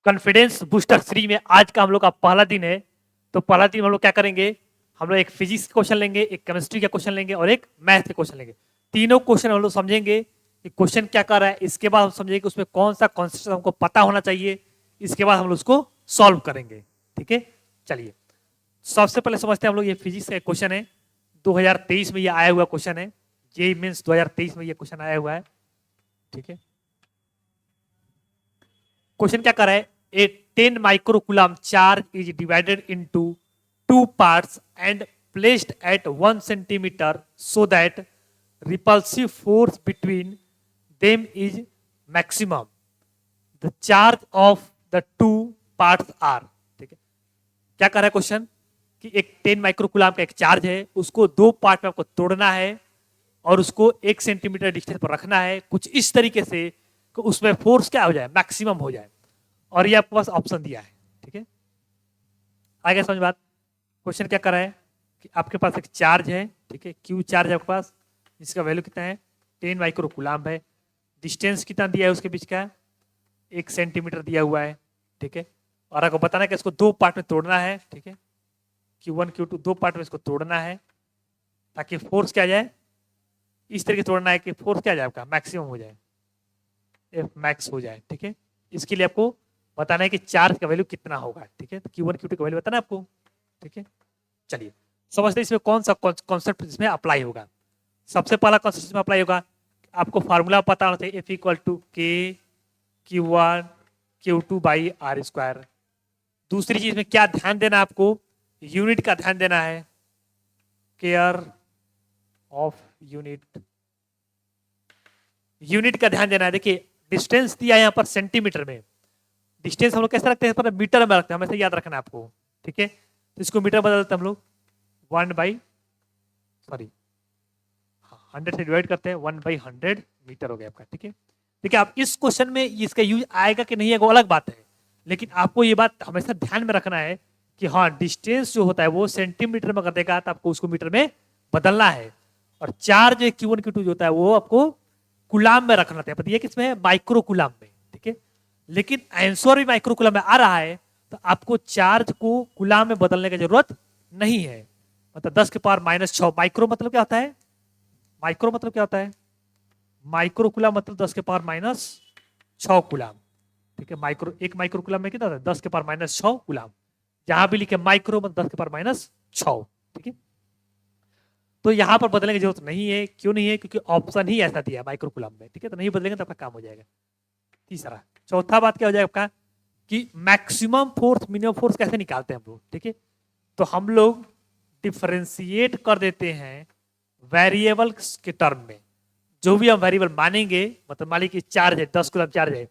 Confidence booster 3 में आज का हम लोग का पहला दिन है। तो पहला दिन हम लोग क्या करेंगे, हम लोग एक फिजिक्स का क्वेश्चन लेंगे, एक केमिस्ट्री का क्वेश्चन लेंगे और एक मैथ का क्वेश्चन लेंगे। तीनों क्वेश्चन हम लोग समझेंगे कि क्वेश्चन क्या कर रहा है। इसके बाद हम समझेंगे कि उसमें कौन सा कॉन्सेप्ट हमको पता होना चाहिए। इसके बाद हम लोग उसको सॉल्व करेंगे। ठीक है, चलिए सबसे पहले समझते हैं हम लोग। ये फिजिक्स का क्वेश्चन है, 2023 में ये आया हुआ क्वेश्चन है। जेईई मेंस 2023 में ये क्वेश्चन आया हुआ है। ठीक है, क्वेश्चन क्या कर रहा है, ए 10 microcoulomb charge is divided into two parts and placed at 1 centimetre so that repulsive force between them is maximum. The charge of the two parts are. ठीक है, क्या कर रहा है क्वेश्चन कि एक 10 माइक्रोकुलम का एक चार्ज है, उसको दो पार्ट में आपको तोड़ना है और उसको 1 सेंटीमीटर डिस्टेंस पर रखना है कुछ इस तरीके से कि उसमें फोर्स क्या हो जाए, मैक्सिमम हो जाए। और ये आपके पास ऑप्शन दिया है। ठीक है, आगे समझ बात। क्वेश्चन क्या कर रहा है कि आपके पास एक चार्ज है, ठीक है, क्यू चार्ज है आपके पास, जिसका वैल्यू कितना है 10 माइक्रोकुलम है। डिस्टेंस कितना दिया है उसके बीच का, 1 सेंटीमीटर दिया हुआ है। ठीक है, और आपको बताना है कि इसको दो पार्ट में तोड़ना है। ठीक है, Q1 Q2 दो पार्ट में इसको तोड़ना है ताकि फोर्स क्या जाए, इस तरीके से तोड़ना है कि फोर्स क्या जाए आपका मैक्सिमम हो जाए, एफ मैक्स हो जाए। ठीक है, इसके लिए आपको बताना है कि चार्ज का वैल्यू कितना होगा। ठीक है, तो Q1 Q2 का वैल्यू बताना है आपको। ठीक है, चलिए समझते हैं इसमें कौन सा कॉन्सेप्ट इसमें अप्लाई होगा। सबसे पहला कॉन्सेप्ट में अप्लाई होगा, आपको फार्मूला पता होना चाहिए, एफ इक्वल टू के Q1 Q2 by are square. दूसरी चीज में क्या ध्यान देना आपको, यूनिट का ध्यान देना है, केयर ऑफ यूनिट, यूनिट का ध्यान देना है। देखिए डिस्टेंस दिया है यहाँ पर सेंटीमीटर में, डिस्टेंस हम लोग कैसे रखते हैं पर मीटर में रखते हैं, हमेशा याद रखना है आपको। ठीक है, तो इसको मीटर बदल देते हैं हम लोग, 100 से डिवाइड करते हैं, 1/100 मीटर हो गया आपका। ठीक है, देखिए आप इस क्वेश्चन में इसका यूज आएगा कि नहीं आएगा वो अलग बात है, लेकिन आपको ये बात हमेशा ध्यान में रखना है कि हाँ डिस्टेंस जो होता है वो सेंटीमीटर में कर देगा तो आपको उसको मीटर में बदलना है। और चार्ज Q1 Q2 जो होता है वो आपको कुलाम में रखना था, ये किसमें है, माइक्रो कुलाम में। ठीक है, लेकिन आंसर भी माइक्रो कुलाम में आ रहा है तो आपको चार्ज को कुलाम में बदलने की जरूरत नहीं है। मतलब 10⁻⁻6 माइक्रो मतलब क्या होता है, माइक्रो मतलब क्या होता है, माइक्रो कुलाम मतलब 10⁻⁻6 कुलाम। ठीक है, माइक्रो एक माइक्रो कुलाम में कितना होता है, 10⁻⁻6 कुलाम। जहां भी लिखे माइक्रो मतलब 10⁻�6। ठीक है, तो यहां पर बदलने की जरूरत नहीं है। क्यों नहीं है, क्योंकि ऑप्शन ही ऐसा दिया है माइक्रो कुलाम में। ठीक है, तो नहीं बदलेंगे तो आपका काम हो जाएगा। तीसरा, चौथा बात क्या हो जाएगा आपका कि मैक्सिमम फोर्स मिनिमम फोर्स कैसे निकालते हैं हम लोग। ठीक है, तो हम लोग डिफरेंशिएट कर देते हैं वेरिएबल के टर्म में। जो भी हम वेरिएबल मानेंगे, मतलब मान लीजिए चार्ज है 10 कुलम चार्ज है,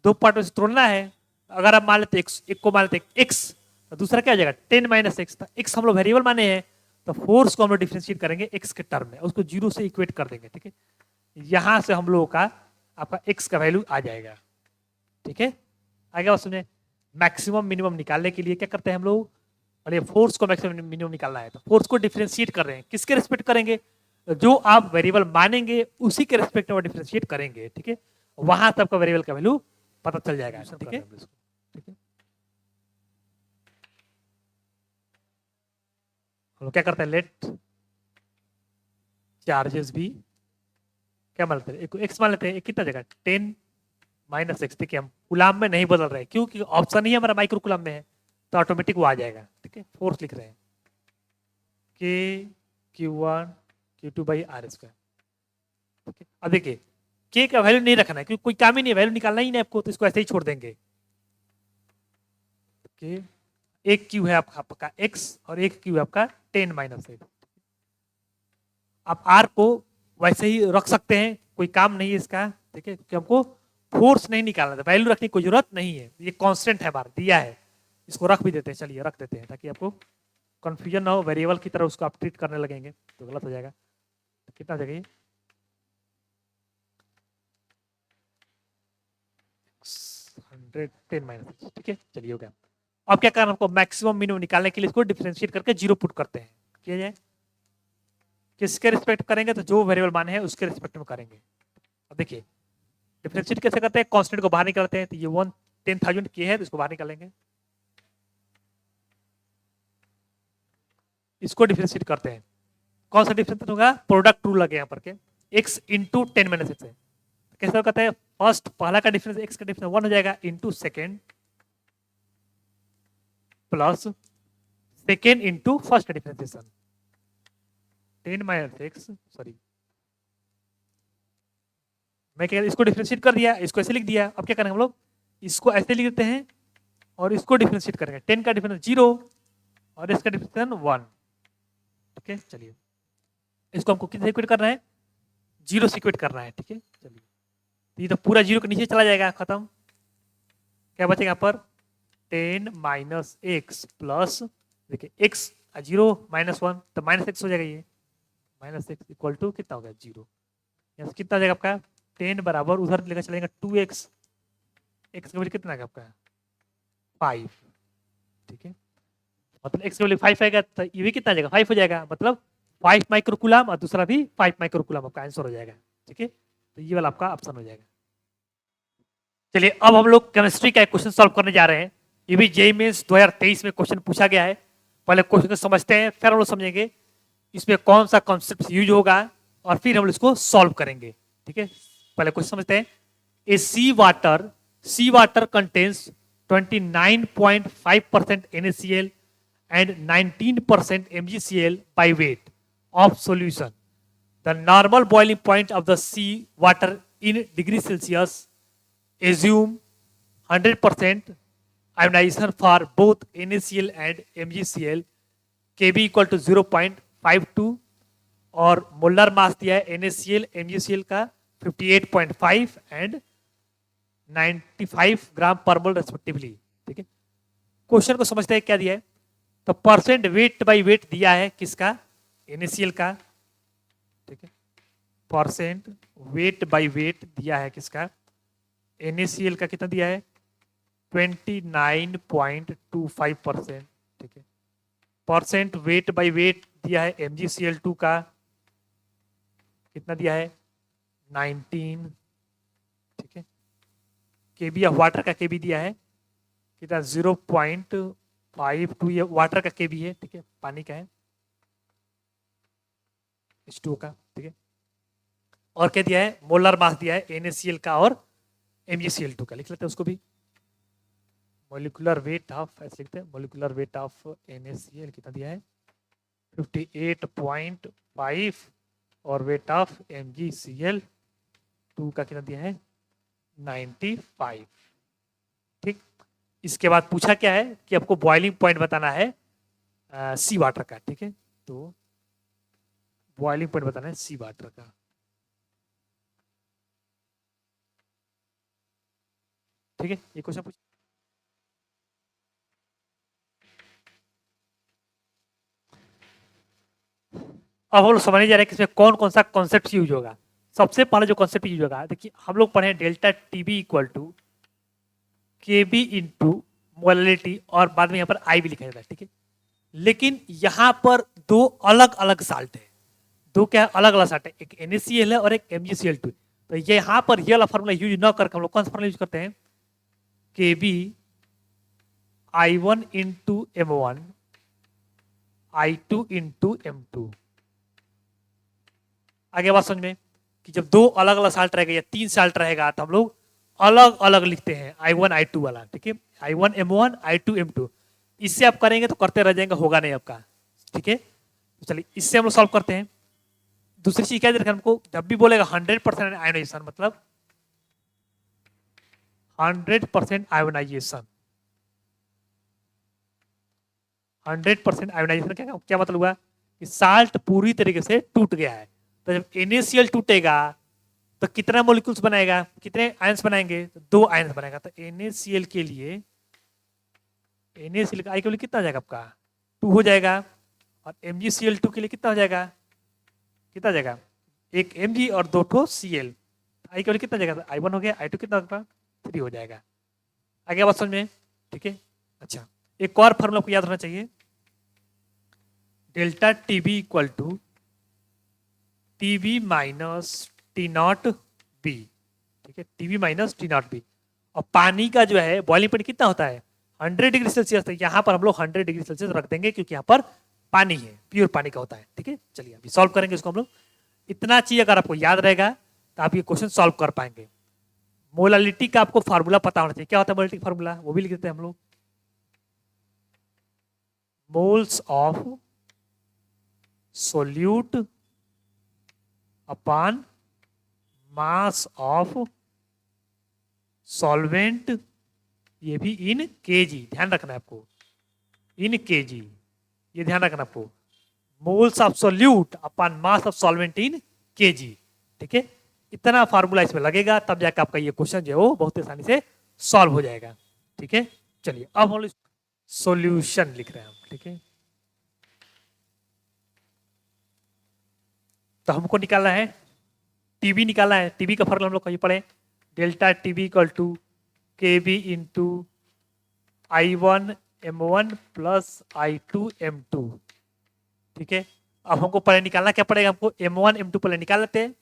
दो पार्ट में से तोड़ना है। अगर आप मान लेते एक्स, एक को मान लेते एक्स, तो दूसरा क्या हो जाएगा 10 - x। एक्स हम लोग वेरिएबल माने हैं तो फोर्स को हम लोग डिफरेंशिएट करेंगे एक्स के टर्म में, उसको जीरो से इक्वेट कर देंगे। ठीक है, यहां से हम लोगों का आपका एक्स का वैल्यू आ जाएगा। ठीक है, आगे बात सुनिए। मैक्सिमम मिनिमम निकालने के लिए क्या करते हैं हम लोग, और ये फोर्स को मैक्सिमम मिनिमम निकालना है तो फोर्स को डिफरेंशिएट कर रहे हैं, किसके रिस्पेक्ट करेंगे, जो आप वेरिएबल मानेंगे उसी के रिस्पेक्ट में डिफरेंशिएट करेंगे। ठीक है, वहां तक का वेरिएबल का वैल्यू पता चल जाएगा। ठीक है, ठीक है, हम लोग क्या करते हैं, लेट चार्जेस भी क्या मान लेते हैं, एक एक्स मान लेते हैं, एक कितना जगह 10 - x। ठीक है, हम कुलाम में नहीं बदल रहे क्योंकि ऑप्शन ही हमारा माइक्रो कुलाम में है तो ऑटोमेटिक वो आ जाएगा। ठीक है, फोर्स लिख रहे हैं के Q1 Q2 by are square. ठीक है, अब देखिए के का वैल्यू नहीं रखना है क्योंकि कोई काम ही नहीं है, वैल्यू निकालना ही नहीं आपको, तो इसको ऐसे ही छोड़ देंगे। के एक क्यू है आपका x और एक क्यू है आपका 10 - 8। आप r को वैसे ही रख सकते हैं, कोई काम नहीं है इसका। ठीक है, क्योंकि हमको फोर्स नहीं निकालना था, वैल्यू रखने की कोई जरूरत नहीं है, ये कांस्टेंट है हमारा दिया है, इसको रख भी देते हैं। चलिए रख देते हैं ताकि आपको कंफ्यूजन ना हो, वेरिएबल की तरह उसको आप ट्रीट करने लगेंगे तो गलत हो जाएगा। तो कितना हो जाएगा, 110 - 6। ठीक है, चलिए हो गया। अब क्या करना हमको, मैक्सिमम मिनिमम निकालने के लिए इसको डिफरेंशिएट करके जीरो पुट करते हैं। किया जाए, किसके रिस्पेक्ट करेंगे, तो जो वेरिएबल माने हैं उसके रिस्पेक्ट में करेंगे। अब देखिए डिफरेंशिएट कैसे करते हैं, कांस्टेंट को बाहर निकालते हैं तो ये 1 10,000 के है तो इसको बाहर निकालेंगे, इसको डिफरेंशिएट करते हैं। कौन सा डिफरेंशिएट होगा? प्रोडक्ट रूल लगे यहाँ पर के, x इंटू 10 माइनस एक्स है। कैसे कहते हैं? फर्स्ट पहला का डिफरेंस x का डिफरेंस 1 हो जाएगा into second plus second into first का डिफरेंशिएशन 10 माइनस एक्स, सॉरी मैं क्या इसको डिफरेंशिएट कर दिया, इसको ऐसे लिख दिया। अब क्या करेंगे हम लोग? इसको ऐसे लिख देते हैं और इसको डिफरेंशिएट करेंगे। 10 का डिफरेंस 0 और इसका डिफरेंस 1। ठीक है, चलिए इसको हमको कितने इक्वेट करना है? 0 से इक्वेट करना है। ठीक है, चलिए ये तो पूरा 0 के नीचे चला जाएगा, खत्म। क्या बचेगा यहाँ पर? 10 माइनस एक्स प्लस, देखिए एक्स 0 माइनस 1 तो माइनस एक्स हो जाएगा। ये माइनस एक्स इक्वल टू कितना हो गया? 0। यहाँ से कितना आ जाएगा आपका? 10 बराबर उधर लेकर चलेगा 2x, एक्स का वैल्यू कितना आएगा आपका? 5। ठीक है, मतलब एक्स का वैल्यू 5 आएगा तो ये भी कितना आ जाएगा? 5 हो जाएगा, मतलब 5 माइक्रोकूलम और दूसरा भी 5 माइक्रोकूलम आपका आंसर हो जाएगा। ठीक है, तो ये वाला आपका ऑप्शन हो जाएगा। चलिए अब हम लोग केमिस्ट्री का एक क्वेश्चन सॉल्व करने जा रहे हैं। ये भी जेईई मेंस 2023 में क्वेश्चन पूछा गया है। पहले क्वेश्चन को समझते हैं, फिर हम लोग समझेंगे इसमें कौन सा कॉन्सेप्ट यूज होगा और फिर हम लोग इसको सॉल्व करेंगे। ठीक है, पहले क्वेश्चन समझते हैं। ए सी water contains 29.5% NaCl and 19% MgCl by weight of solution. The normal boiling point of the sea water in degree Celsius. Assume 100% ionization for both NaCl and MgCl. Kb equal to 0.52 और molar mass दिया है NaCl MgCl का 58.5 and 95 ग्राम पर मोल respectively. ठीक है, question को समझते हैं क्या दिया है। तो परसेंट वेट बाय वेट दिया है किसका? NaCl का। ठीक है, परसेंट वेट बाय वेट दिया है किसका? NaCl का कितना दिया है? 29.25%। ठीक है, परसेंट वेट बाय वेट दिया है MgCl2 का, कितना दिया है? 19। ठीक है, केबी ऑफ वाटर का केबी दिया है कितना? 0.52। ये वाटर का केबी है। ठीक है, पानी का है, H2O का। ठीक है, और क्या दिया है? मोलर मास दिया है NaCl का और MgCl2 का। लिख लेते हैं उसको भी। मोलिकुलर वेट ऑफ, ऐसे लिखते हैं, मोलिकुलर वेट ऑफ NaCl कितना दिया है? 58.5 और वेट ऑफ MgCl2 का कितना दिया है? 95। ठीक, इसके बाद पूछा क्या है कि आपको बॉइलिंग पॉइंट बताना है सी वाटर का। ठीक है, तो बॉइलिंग पॉइंट बताना है सी वाटर का। ठीक है, ये क्वेश्चन पूछ। अब हम लोग समझने जा रहे हैं कि इसमें कौन कौन सा कॉन्सेप्ट यूज होगा। सबसे पहले जो कॉन्सेप्ट यूज होगा, देखिए हम लोग पढ़े delta TB equal to KB into molality और बाद में यहाँ पर आई भी लिखा जाता है। ठीक है, लेकिन यहाँ पर दो अलग अलग साल्ट है। दो क्या अलग अलग साल्ट है? एक NaCl है और एक MgCl2। तो ये यहाँ पर ये वाला फॉर्मूला यूज न करके हम लोग कौन सा फॉर्मूला यूज करते हैं? केबी I1 into M1 I2 into M2। आगे बात समझ में कि जब दो अलग अलग साल्ट रहेगा या 3 साल्ट रहेगा तो हम लोग अलग अलग लिखते हैं I1 I2 वाला। ठीक है, I1 M1 I2 M2। इससे आप करेंगे तो करते रह जाएंगे, होगा नहीं आपका। ठीक है, तो चलिए इससे हम लोग सॉल्व करते हैं। दूसरी चीज क्या देखा हमको? जब भी बोलेगा 100% आयोनाइजेशन, मतलब 100% आयोनाइजेशन। 100% आयोनाइजेशन क्या क्या मतलब हुआ? कि साल्ट पूरी तरीके से टूट गया है। तो जब NaCl टूटेगा तो कितना मोलिक्यूल्स बनाएगा? कितने आयंस बनाएंगे? तो 2 आयंस बनाएगा। तो NaCl के लिए NaCl का आई के लिए कितना हो जाएगा आपका? 2 हो जाएगा। और MgCl2 के लिए कितना हो जाएगा? कितना हो जाएगा? एक Mg और 2 ठो Cl। आई के लिए कितना हो जाएगा? I1 हो गया, I2 कितना होगा? 3 हो जाएगा। आगे बात समझ में? ठीक है, अच्छा एक और फॉर्मूला को याद रखना चाहिए। Delta TB equal to TB minus T naught B. ठीक है, TB minus T naught B. और पानी का जो है बॉइलिंग पॉइंट कितना होता है 100 डिग्री सेल्सियस। तो यहाँ पर हम लोग 100 डिग्री सेल्सियस रख देंगे क्योंकि यहाँ पर पानी है, प्योर पानी का होता है। ठीक है, चलिए अभी सॉल्व करेंगे इसको हम लोग। इतना चीज अगर आपको याद रहेगा तो आप ये क्वेश्चन सॉल्व कर पाएंगे। मोलालिटी का आपको फार्मूला पता होना चाहिए। क्या होता है मोलालिटी का फार्मूला, वो भी लिख देते हैं हम लोग। Moles of solute upon mass of solvent, ये भी इन केजी, ध्यान रखना है आपको, इन केजी, ये ध्यान रखना आपको। Moles of solute upon mass of solvent in KG. ठीक है, इतना फार्मूला इसमें लगेगा तब जाकर आपका ये क्वेश्चन जो है वो बहुत आसानी से सॉल्व हो जाएगा। ठीक है, चलिए अब हम सॉल्यूशन लिख रहे हैं हम। ठीक है, तो हमको निकालना है टीबी, निकालना है। टीबी का फॉर्मूला हम लोग कहीं पढ़े, delta TB equal to K B into I1 M1 plus I2 M2। ठीक है, अब हमको पहले निकालना क्या पड़ेगा, हमको M1 M2 पहले निकाल लेते हैं।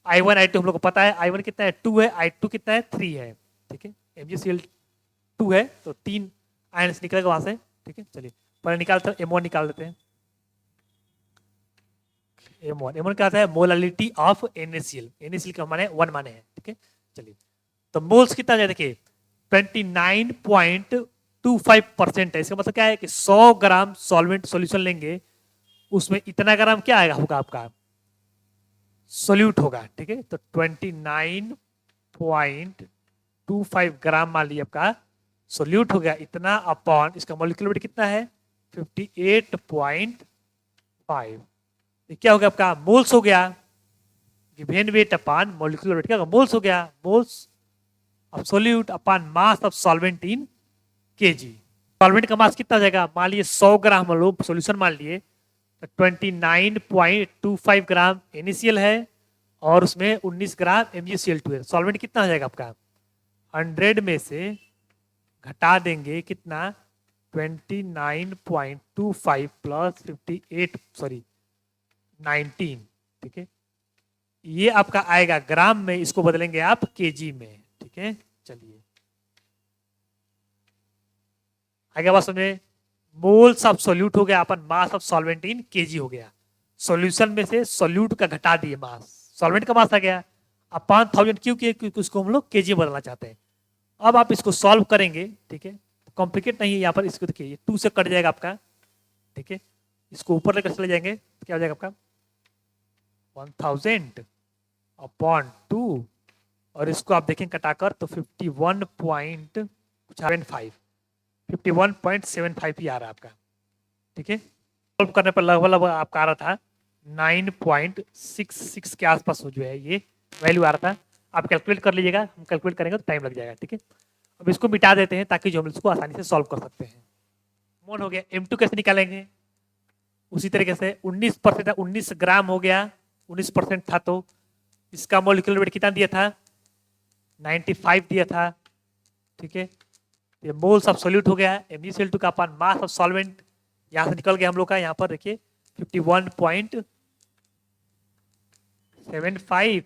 I1 I2 हम लोग को पता है, I1 कितना है 2 है, I2 कितना है 3 है। ठीक है, MgCl2 है तो 3 आयन निकलेगा वहां से। ठीक है, चलिए पहले निकालते हैं, M1 निकाल देते हैं। M1 क्या होता है, मोलालिटी ऑफ NaCl। NaCl का माने 1 माने हैं। ठीक है, चलिए तो मोल्स कितना है देखिए 29.25% है। इसका मतलब क्या है कि 100 ग्राम सॉल्वेंट सॉल्यूशन लेंगे, उसमें इतना ग्राम क्या आएगा होगा आपका सोल्यूट होगा। ठीक है, तो 29.25 ग्राम मान लीजिए आपका सोल्यूट हो गया इतना, अपॉन इसका मॉलिक्यूलर वेट कितना है 58.5। क्या हो गया आपका मोल्स हो गया, given weight upon molecular weight क्या होगा मोल्स हो गया, moles of solute upon mass of solvent in KG. Solvent का मास कितना हो जाएगा, मान लिए 100 ग्राम हम लोग सोल्यूशन मान लिए, तो 29.25 ग्राम NaCl है और उसमें 19 ग्राम MgCl2 है। सॉल्वेंट कितना हो जाएगा आपका 100 में से घटा देंगे कितना 29.25 प्लस 58 सॉरी 19। ठीक है, ये आपका आएगा ग्राम में, इसको बदलेंगे आप केजी में। ठीक है, चलिए आगे बात समझे। मोल्स ऑफ सोल्यूट हो गया अपन mass of solvent in kg हो गया। सॉल्यूशन में से सोल्यूट का घटा दिए मास, सॉल्वेंट का मास आ गया अपॉन 1000 क्यों किए, क्योंकि उसको हम लोग केजी बदलना चाहते हैं। अब आप इसको सॉल्व करेंगे। ठीक है, कॉम्प्लिकेट नहीं है यहाँ पर, इसको देखिए 2 से कट जाएगा आपका। ठीक है, इसको ऊपर लेकर चले जाएंगे तो क्या हो जाएगा आपका 1000 अपॉन 2 और इसको आप देखें कटाकर तो 51.75 ही आ रहा है आपका। ठीक है, सॉल्व करने पर लगभग आपका आ रहा था 9.66 के आसपास जो है ये वैल्यू आ रहा था। आप कैलकुलेट कर लीजिएगा, हम कैलकुलेट करेंगे तो टाइम लग जाएगा। ठीक है, अब इसको मिटा देते हैं ताकि जो हम इसको आसानी से सॉल्व कर सकते हैं। मोल हो गया, M2 कैसे निकालेंगे, उसी तरीके से 19% 19 ग्राम हो गया, 19% था तो इसका मॉलिक्यूलर वेट कितना दिया था 95 दिया था। ठीक है, ये मोल्स ऑफ सोल्यूट हो गया, MgCl2 का अपन मास ऑफ सॉल्वेंट यहां से निकल गया हम लोग का, यहाँ पर देखिए 51.75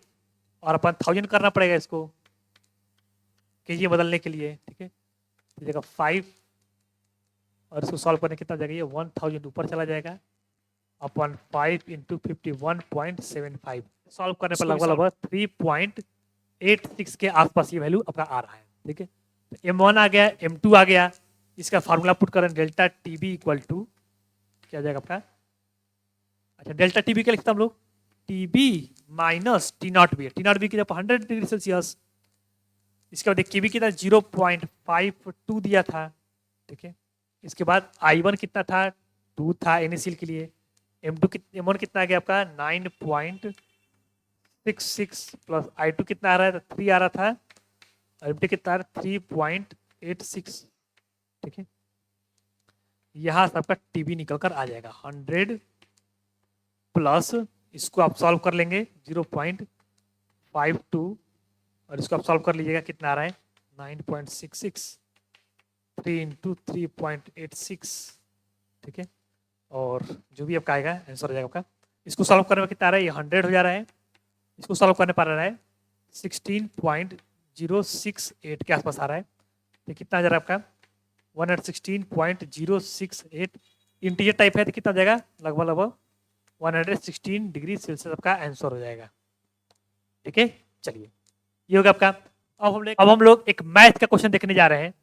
और अपन 1000 करना पड़ेगा इसको केजी बदलने के लिए। ठीक है, जगह 5 और इसको सॉल्व करने कितना जाएगा ये 1000 ऊपर चला जाएगा अपॉन 5 इंटू 51.75। सॉल्व करने पर लगभग 3.86 के आसपास ये वैल्यू अपना आ रहा है। ठीक है, तो M1 आ गया, M2 आ गया, इसका फार्मूला पुट करें डेल्टा टीबी इक्वल टू क्या जाएगा आपका, अच्छा डेल्टा टीबी क्या लिखता हम लोग TB minus T naught B, T naught B की 100 डिग्री सेल्सियस। इसके बाद केबी कितना 0.52 दिया था। ठीक है, इसके बाद I1 कितना था 2 था NaCl के लिए, M1 कितना आ गया आपका 9.66 प्लस I2 कितना आ रहा है 3 आ रहा था और M2 कितना आ रहा है 3.86। ठीक है, यहां से आपका टीबी निकल कर आ जाएगा 100 प्लस इसको आप सॉल्व कर लेंगे 0.52 और इसको आप सॉल्व कर लीजिएगा कितना आ रहा है 9.66 3 इंटू 3.86। ठीक है, और जो भी आपका आएगा आंसर हो जाएगा आपका। इसको सॉल्व करने में कितना आ रहा है ये 100 हो जा रहा है, इसको सॉल्व करने पर आ रहा है 116.068 के आसपास आ रहा है। तो कितना आ जा रहा है आपका 116.068 इंटीजर टाइप है तो कितना हो जाएगा लगभग लगभग 116 डिग्री सेल्सियस आपका आंसर हो जाएगा। ठीक है, चलिए ये होगा आपका। अब हम लोग एक मैथ का क्वेश्चन देखने जा रहे हैं।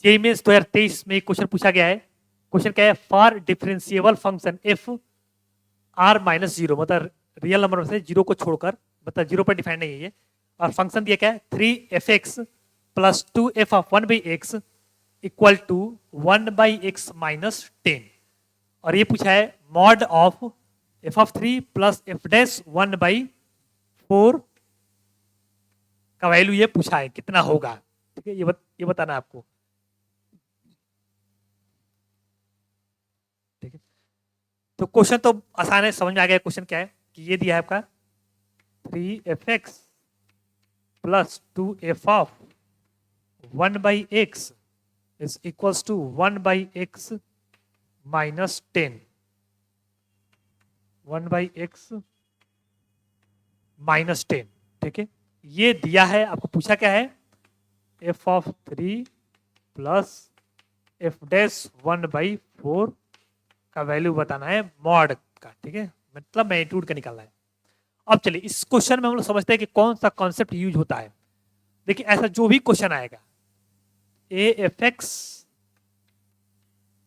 जेईई मेंस 2023 में एक क्वेश्चन पूछा गया है। क्वेश्चन क्या है, for differentiable function F R minus zero, मतलब रियल नंबर से जीरो को छोड़कर, मतलब जीरो पर डिफाइंड नहीं है ये, और फंक्शन दिया क्या है 3f(x) plus 2f of 1/x equal to 1/x minus 10। और ये पूछा है mod of f of 3 plus f dash 1/4 का वैल्यू ये पूछा है कितना होगा। ठीक है, ये बताना आपको। ठीक है, तो क्वेश्चन तो आसान है, समझ में आ गया क्वेश्चन क्या है कि ये दिया है आपका 3f(x) plus 2f of 1/x is equals to 1/x minus 10, 1/x minus 10। ठीक है, ये दिया है आपको, पूछा क्या है f of 3 plus f dash 1/4 का वैल्यू बताना है मॉड का। ठीक है, मतलब मैग्नीट्यूड का निकालना है। अब चलिए इस क्वेश्चन में हम लोग समझते हैं कि कौन सा कॉन्सेप्ट यूज होता है। देखिए ऐसा जो भी क्वेश्चन आएगा a(f(x)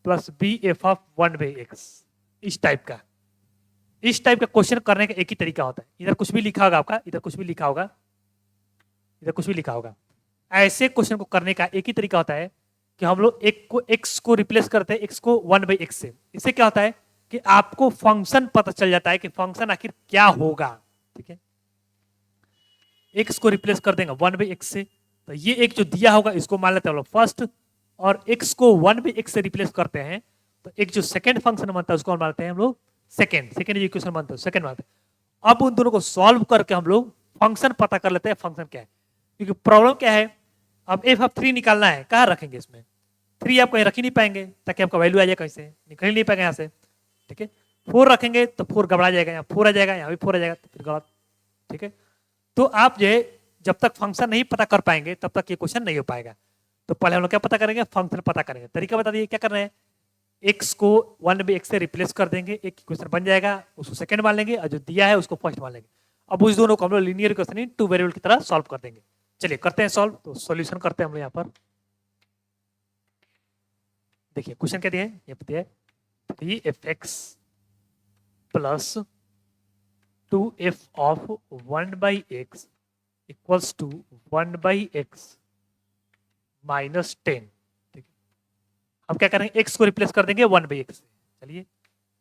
plus b(f of 1/x) इस टाइप का क्वेश्चन करने का एक ही तरीका होता है। इधर कुछ भी लिखा होगा आपका, इधर कुछ भी लिखा होगा, इधर कुछ भी लिखा होगा। ऐसे क्वेश्चन को करने का एक ही तरीका होता है कि हम लोग x को रिप्लेस करते हैं, x को 1/x से। इससे क्या होता है कि आपको फंक्शन पता चल जाता है कि फंक्शन आखिर क्या होगा। ठीक है, x को रिप्लेस कर देंगे 1/x से, तो ये एक जो दिया होगा इसको मान लेते हैं हम लोग फर्स्ट, और x को 1/x से रिप्लेस करते हैं तो एक जो सेकंड फंक्शन बनता है उसको मानते हैं हम लोग सेकंड इक्वेशन बनता है सेकंड मानते हैं। अब उन दोनों को सॉल्व करके हम लोग फंक्शन पता कर लेते हैं फंक्शन क्या है। क्योंकि प्रॉब्लम क्या है, अब f ऑफ 3 निकालना है, कहाँ रखेंगे इसमें 3 आप कहीं रख ही नहीं पाएंगे ताकि आपका वैल्यू आ जाए, कहीं से निकल ही नहीं पाएंगे यहाँ से। ठीक है, 4 रखेंगे तो 4 गबड़ा जाएगा, यहाँ 4 आ जाएगा, यहाँ भी 4 आ जाएगा, तो फिर गलत। ठीक है, तो आप जो है जब तक फंक्शन नहीं पता कर पाएंगे तब तक ये क्वेश्चन नहीं हो पाएगा। तो पहले हम लोग क्या पता करेंगे, फंक्शन पता करेंगे। तरीका बता दिए क्या करना है, x को 1/x से रिप्लेस कर देंगे, एक इक्वेशन बन जाएगा, उसको सेकंड मान लेंगे और जो दिया है उसको फर्स्ट मान लेंगे। अब उस दोनों को हम लोग linear equation in two variable की तरह सॉल्व कर देंगे। चलिए करते हैं सॉल्व। तो सॉल्यूशन करते हैं हम लोग यहाँ पर। देखिए क्वेश्चन क्या दिया है, ये दिया है 3f(x) plus 2f of 1/x equals to 1/x minus 10। ठीक है, हम क्या करेंगे x को रिप्लेस कर देंगे 1/x से। चलिए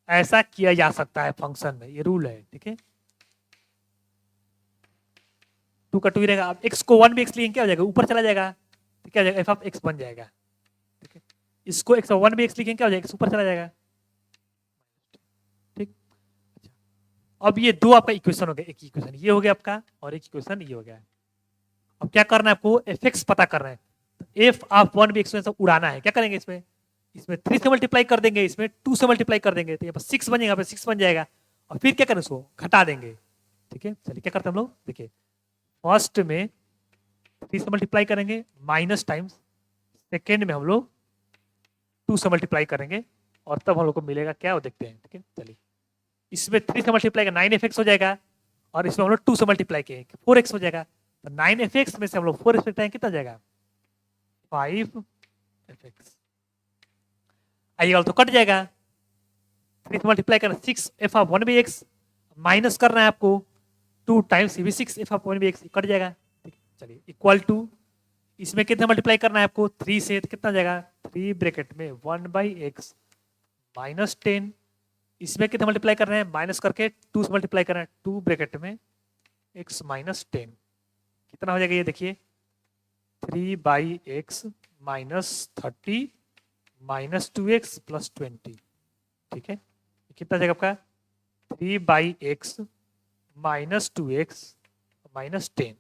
ऐसा किया जा सकता है फंक्शन में, ये रूल है। ठीक है, 2 का 2 ही रहेगा। अब x को 1/x लिए क्या हो जाएगा, ऊपर चला जाएगा, तो क्या हो जाएगा f ऑफ x बन जाएगा। ठीक है, इसको x 1/x लिखेंगे क्या हो जाएगा, ऊपर चला जाएगा। ठीक, अच्छा, अब ये दो आपका इक्वेशन हो गया, एक इक्वेशन ये हो गया आपका और एक इक्वेशन ये हो गया। अब क्या करना है आपको, fx पता करना है, तो f ऑफ 1/x में सब उड़ाना है। क्या करेंगे, इसमें 3 से मल्टीप्लाई कर देंगे, इसमें 2 से मल्टीप्लाई कर देंगे, तो यहाँ पर 6 बन जाएगा, 6 बन जाएगा, और फिर क्या करें उसको घटा देंगे। ठीक है, चलिए क्या करते हैं हम लोग, देखिए फर्स्ट में 3 से मल्टीप्लाई करेंगे माइनस टाइम्स, सेकेंड में हम लोग 2 से मल्टीप्लाई करेंगे और तब हम लोग को मिलेगा क्या, वो देखते हैं। ठीक है, चलिए इसमें 3 से मल्टीप्लाई का 9f(x) हो जाएगा, और इसमें हम लोग 2 से मल्टीप्लाई किए 4x हो जाएगा। तो 9f(x) में से हम लोग 4x घटाएंगे, कितना जाएगा 5f(x). आइए वाला तो कट जाएगा, 3 से मल्टीप्लाई करना 6f ऑफ 1/x माइनस करना है आपको 2 times 6f of 1/x, cut जाएगा। ठीक है, चलिए इक्वल टू इसमें कितने मल्टीप्लाई करना है आपको 3 से, तो कितना जाएगा 3 ब्रैकेट में 1/x माइनस 10। इसमें कितने मल्टीप्लाई करना है, माइनस करके 2 से मल्टीप्लाई करना है, 2 ब्रैकेट में x माइनस 10, कितना हो जाएगा ये देखिए 3/x minus 30 minus 2x plus 20। ठीक है, कितना जाएगा आपका 3/x minus 2x minus 10,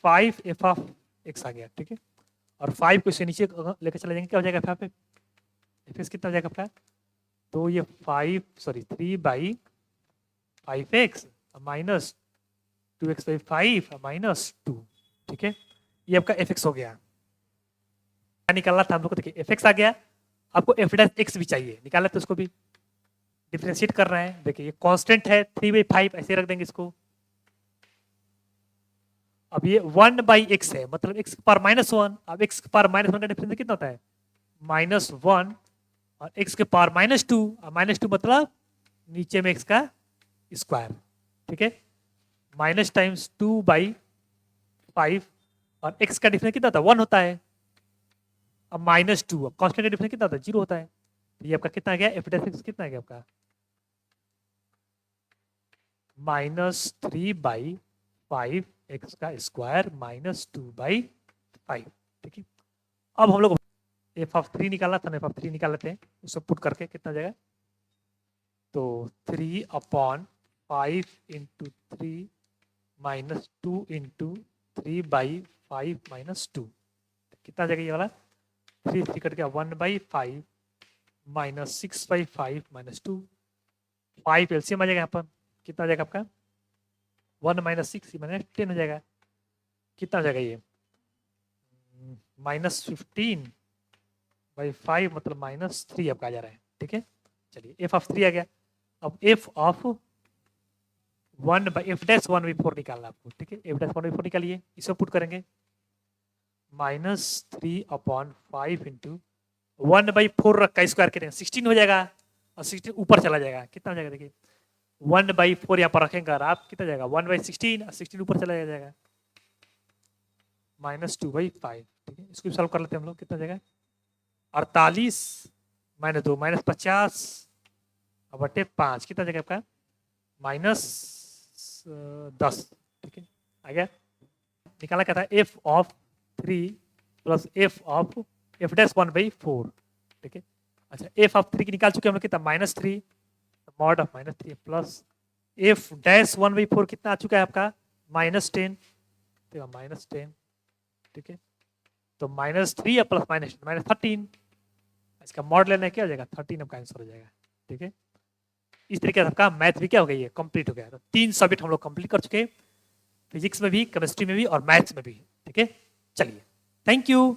5f of x आ गया। ठीक है, और 5 को इससे नीचे लेकर चले जाएंगे, क्या हो जाएगा f(x) कितना हो जाएगा आपका, तो ये 3/5x माइनस 2x/5 माइनस 2। ठीक है, ये आपका एफ एक्स हो गया, निकालना था हम लोग को। देखिए एफ एक्स आ गया, आपको एफ डैश एक्स भी चाहिए, निकाला तो उसको भी डिफरेंशिएट करना है। देखिए ये कांस्टेंट है 3/5, ऐसे रख देंगे इसको। अब ये 1/x है, मतलब x की पावर -1। अब x की पावर -1 का डिफरेंस कितना होता है? -1 और x के पावर -2, और -2 मतलब नीचे में x का स्क्वायर, ठीक है। माइनस टाइम्स 2/5 और x का डिफरेंस कितना होता है? 1 होता है। अब -2, अब कांस्टेंट का डिफरेंस कितना होता है? 0 होता है। तो ये आपका कितना आ गया? एफ डैश एक्स कितना आ गया आपका? -3/5 x का स्क्वायर -2/5, ठीक है। अब हम लोग एफ ऑफ 3 निकालना था, एफ ऑफ 3 निकाल लेते हैं, उसको पुट करके कितना जाएगा? तो 3/5 इंटू 3 -2 इंटू 3/5 -2, कितना जाएगा ये वाला? 3 कट गया, 1/5 -6/5 -2, 5 एलसीएम आ जाएगा यहाँ पर, कितना आ जाएगा आपका? 1 -6 -10 हो जाएगा। कितना हो जाएगा ये? -15/5 मतलब -3 आपका आ जा रहा है, ठीक है। चलिए एफ ऑफ 3 आ गया। अब एफ ऑफ 1/f डैश 1/4 निकालना आपको, ठीक है। एफ डैश 1/4 निकालिए, इसको पुट करेंगे। -3/5 इंटू 1/4 रखा स्क्वायर करेंगे, 16 हो जाएगा, और 16 ऊपर चला जाएगा। कितना हो जाएगा? देखिए 1/4 यहाँ पर रखेंगे और आप कितना जाएगा? 1/16, और 16 ऊपर चला जाएगा, -2/5, ठीक है। इसको सॉल्व कर लेते हैं हम लोग, कितना जाएगा? 48 -2 -50 बटे 5, कितना जाएगा आपका? -10, ठीक है। आ गया। निकालना क्या था? F of 3 plus F of F dash 1/4, ठीक है। अच्छा एफ ऑफ 3 की निकाल चुके हम लोग, कितना? -3, mod of -3 plus F dash 1/4 कितना आ चुका है आपका? -10, तो -10, ठीक है। तो -3 या प्लस -13, इसका मॉड लेना है, क्या हो जाएगा? 13 आपका आंसर हो जाएगा, ठीक है। इस तरीके से आपका मैथ भी क्या हो गई है? कंप्लीट हो गया। तो 3 सब्जेक्ट हम लोग कंप्लीट कर चुके हैं, फिजिक्स में भी, केमिस्ट्री में भी और मैथ्स में भी, ठीक है। चलिए, थैंक यू।